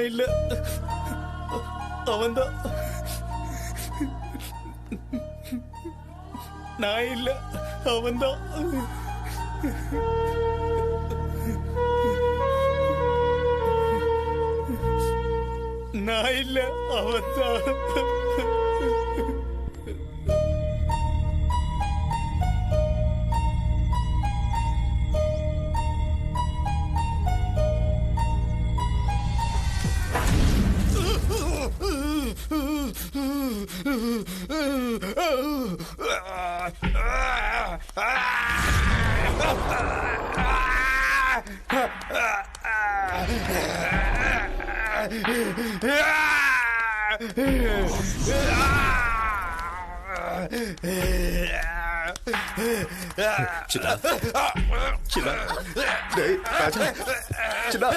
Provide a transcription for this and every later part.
நான் இல்ல, அவன்தான். நான் இல்ல, அவன்தான். நான் இல்ல, அவன்தான். சின்னா சின்னா டேய் ராஜா சின்னா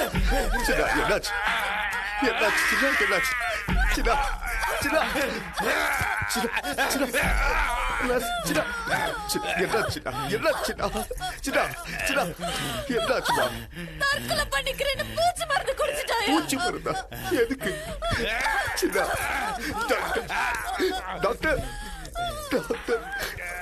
சின்னா என்னாச்சு என்னாச்சு சின்னா என்னாச்சு சின்னா சின்னா சின்னா சின்னா பூச்சி மருந்தா எதுக்கு? Doctor doctor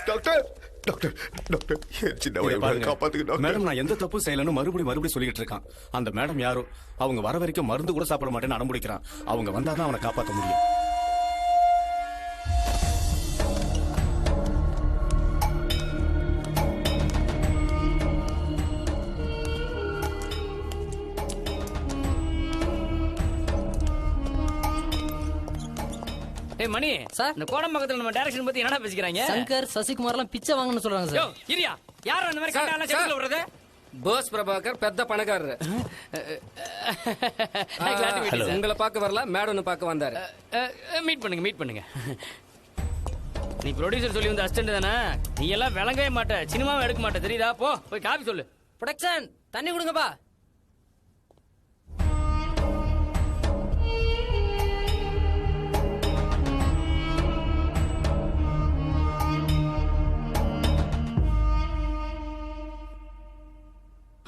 doctor doctor doctor காப்பாத்துக்கு. மேடம், நான் எந்த தப்பு செய்யலன்னு மறுபடியும் சொல்லிட்டு இருக்கான். அந்த மேடம் யாரோ, அவங்க வர வரைக்கும் மருந்து கூட சாப்பிட மாட்டேன்னு அடம்பிடிக்கிறான். அவங்க வந்தாதான் அவனை காப்பாற்ற முடியும். மணி சார், இந்த கோடம்பாக்கத்துல நம்ம டைரக்ஷன் பத்தி என்னடா பேசிக்கிறாங்க? சங்கர் சசிகுமார் எல்லாம் பிச்சை வாங்கன்னு சொல்றாங்க சார். இரியா, யாரும் அந்த மாதிரி கட்டால செட்டில் விடுறது? போஸ் பிரபாகர் பெத்த பணக்காரரு. உங்களை பார்க்க வரல, மேடம் பார்க்க வந்தாரு. மீட் பண்ணுங்க. நீ ப்ரொடியூசர் சொல்லி வந்த அசிஸ்டன்ட் தானே? நீ எல்லாம் விளங்கவே மாட்ட, சினிமாவும் எடுக்க மாட்ட, தெரியுதா? போய் காபி சொல்லு. ப்ரொடக்ஷன் தண்ணி கொடுங்கப்பா.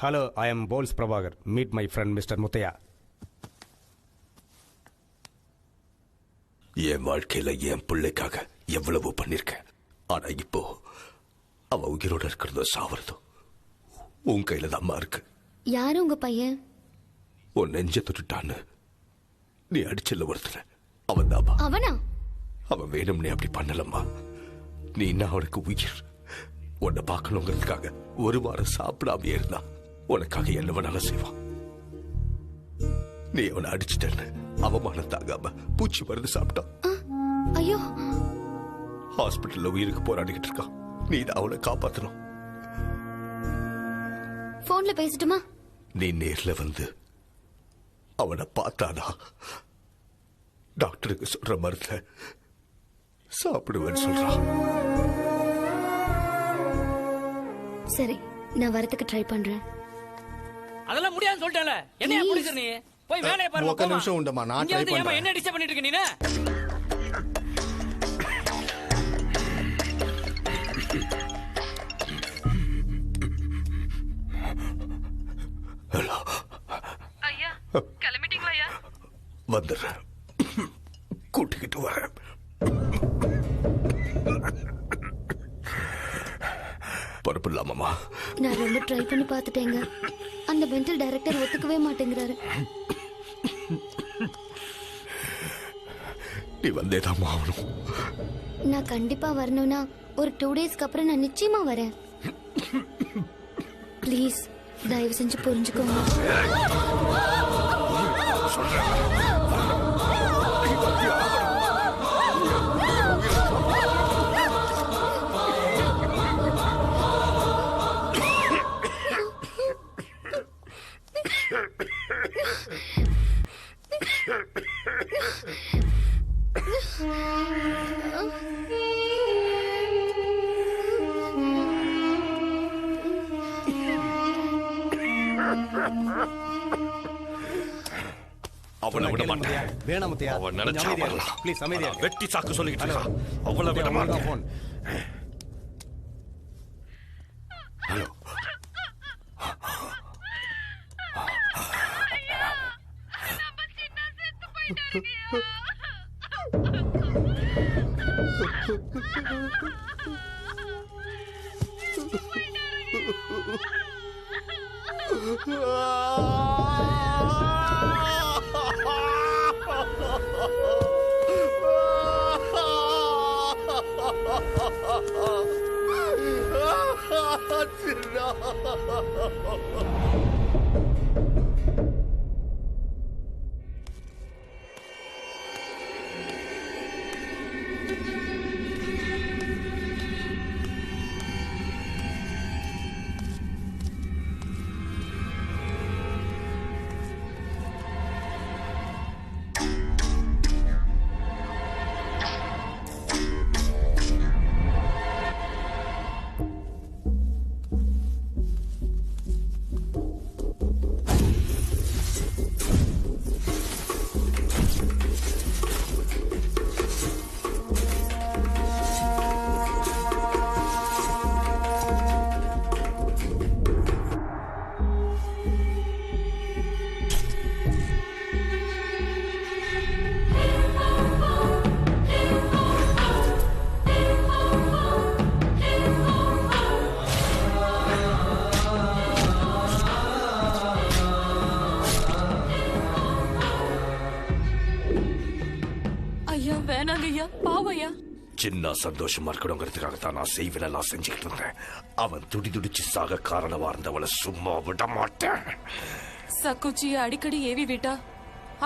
ஹலோ, ஐ எம் போல்ஸ் Prabhakar. Meet my friend Mister Muthiah. என் வாழ்க்கையில என் பிள்ளைக்காக எவ்வளவு பண்ணிருக்கேன். ஆனா இப்போ அவ உயிரோட இருக்கிறதோ சாவறதோ உன் கையில தான் இருக்கு. யாரு உங்க பையன்? உன் நெஞ்ச தொட்டுட்டான்னு நீ அடிச்சல ஒருத்தர, அவன் தாப்பா. அவனா? அவன் வேணும்னே அப்படி பண்ணலம்மா. நீ என்ன அவனுக்கு உயிர். உன்னை பார்க்கணுங்கிறதுக்காக ஒரு வாரம் சாப்பிடாம இருந்தா உனக்காக என்ன வேணாலும் செய்வான். நீ அவனை அடிச்சிட்டன்னு அவமானம் தாங்காம பூச்சி மருந்து சாப்பிட்டான். ஐயோ, ஹாஸ்பிட்டல்ல உயிருக்கு போராடிக்கிட்டு இருக்கான். நீ தான் அவனை காப்பாத்தணும். போன்ல பேசட்டுமா? நீ நேர்ல வந்து அவனை பார்த்தானா டாக்டருக்கு சொல்ற மருந்த சாப்பிடுவேன்னு சொல்றான். சரி, நான் வரதுக்கு ட்ரை பண்றேன். அதெல்லாம் முடியாதுன்னு சொல்லிட்டேல. என்ன ப்ரொடியூசர் நீ? போய் வேலைய பாரு. ஒரு நிமிஷம் உண்டமா, நான் ட்ரை பண்றேன். என்ன டிஸ்டர்ப் பண்ணிட்டு இருக்க நீ? ஹலோ ஐயா, கிளம்பிட்டீங்களா ஐயா? வந்துடுறேன், கூட்டிக்கிட்டு வரேன். பொறுப்பில்லாமமா? நான் ரொம்ப ட்ரை பண்ணி பார்த்துட்டேங்க. அந்த மென்டல் டைரக்டர் ஒத்துக்கவே மாட்டேங்கிறாரு. நீ வந்தேதான் ஆகணும். நான் கண்டிப்பா வரணும்னா ஒரு 2 டேஸ்க்கு அப்புறம் நான் நிச்சயமா வரேன். ப்ளீஸ், தயவு செஞ்சு புரிஞ்சுக்கோங்க. அவனை விட மாட்டேன். வேணாம் முத்தையா, அவன் நினைச்சா வரலாம். ப்ளீஸ் அமைதியா. வெட்டி சாக்கு சொல்லிக்கிட்டு இருக்கான். அவளை விட மாட்டேன். ஹலோ, ஐயா வேணாங்க ஐயா பாவம் ஐயா. சின்ன சந்தோஷமா இருக்கணுங்கிறதுக்காக தான் நான் செய்வனெல்லாம் செஞ்சுக்கிட்டு இருந்தேன். அவன் துடிதுடிச்சு சாக காரணமா இருந்தவளை சும்மா விட மாட்டேன். சக்குச்சியை அடிக்கடி ஏவி விட்டா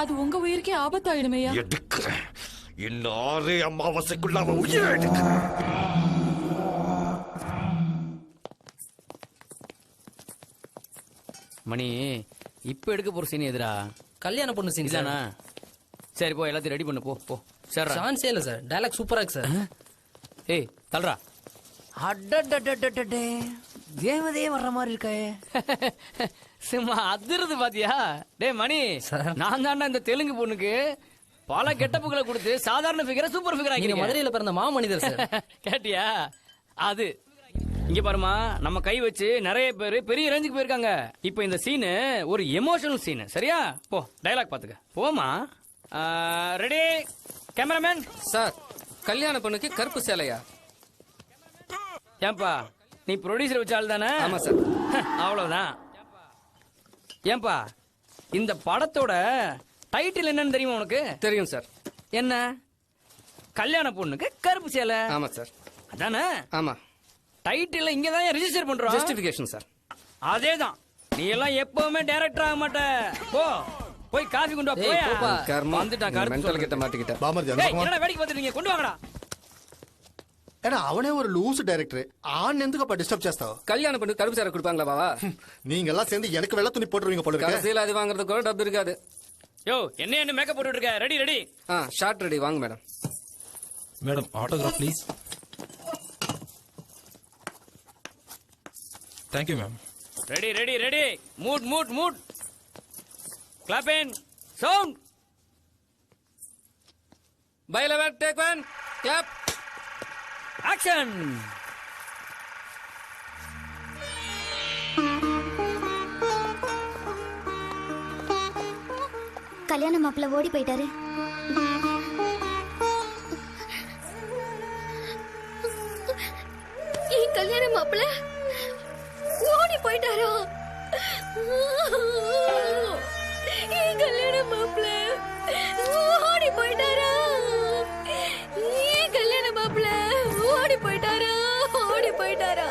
அது உங்க உயிருக்கே ஆபத்தாயிடுமையா. எடுக்கிறேன். இன்னும் 6 அமாவாசைக்குள்ள அவன் உயிரை எடுக்கிறேன். மணி இப்ப எடுக்க போற சீன் எதுரா? கல்யாண பொண்ணு சீன் சார். இதானா? சரி போ, எல்லாத்தையும் ரெடி பண்ணு. போ போ. சரி சான்ஸே இல்ல சார். டயலாக் சூப்பரா இருக்கு சார். ஏய் தல்றா. அடடடடடடே தேவதே வர்ற மாதிரி இருக்காயே. சும்மா அதிருது பாத்தியா? டேய் மணி, நான் தாண்டா இந்த தெலுங்கு பொண்ணுக்கு பல கெட்டப்புகளை கொடுத்து சாதாரண ஃபிகரை சூப்பர் ஃபிகர் நீங்க ஆக்கிங்க. மதுரையில பிறந்த மாமனிதர் சார். கேட்டியா? அது இங்க பாருமா, நம்ம கை வச்சு நிறைய பேர் பெரிய ரேஞ்சுக்கு போயிருக்காங்க. இப்போ இந்த சீனு ஒரு எமோஷனல் சீனு. சரியா? போ டயலாக் பாத்துக்க. போமா. Ready cameraman. சார், கல்யாண பொண்ணுக்கு கருப்பு சேலையா? ஏன்பா நீ ப்ரொடியூசர் வச்ச ஆள் தானே? ஆமா சார். அவ்வளவுதான். ஏன்பா இந்த படத்தோட டைட்டில் என்னன்னு தெரியுமா உனக்கு? தெரியும் சார். என்ன? கல்யாண பொண்ணுக்கு கருப்பு சேலை. ஆமா சார். அதானே? ஆமா. டைட்டில் இங்க தான் ரெஜிஸ்டர் பண்றோம். Justification sir. அதேதான். நீ எல்லாம் எப்பவுமே டைரக்டர் ஆக மாட்ட. போ போய் காஃபி கொண்டு வா. ஏய், போயா போப்பா. கர்மம். வந்துட்டான் கருப்பு மென்டல் சொல்றது. கிட்ட மாட்டிக்கிட்ட. பாமர்ஜி ஏய், என்னடா வேடிக்கை பார்த்துட்டு இருக்கீங்க? கொண்டு வாங்கடா. ஏன்னா அவனே ஒரு லூஸ் డైరెక్టర్ ஆன் ఎందుకు டிஸ்டர்ப் చేస్తావు? கல்யாண பொண்ணு கருப்பு சேலை கொடுப்பாங்களா பாவா? நீங்க எல்லாம் சேர்ந்து எனக்கு வெள்ள துணி போட்டுருவீங்க போல இருக்கு. கடைசியில் அது வாங்குறதுக்கு கூட டப்பு இருக்காது. யோ என்ன மேக்கப் போட்டு இருக்க? Ready ready. Shot ready. வாங்க madam. Madam autograph please. Thank you ma'am. Ready ready ready. Mood mood mood. Clap in sound. பை 11 டேக் 1 கிளாப். ஆக்ஷன். கல்யாண மாப்பிள்ள ஓடி போயிட்டாரு. கல்யாண மாப்பிள்ள ஓடி போயிட்டாரோ? கல்யாண மாப்பிள்ள ஓடி போயிட்டாரா? கல்யாண மாப்பிள்ள ஓடி போயிட்டாரா? ஓடி போயிட்டாரா?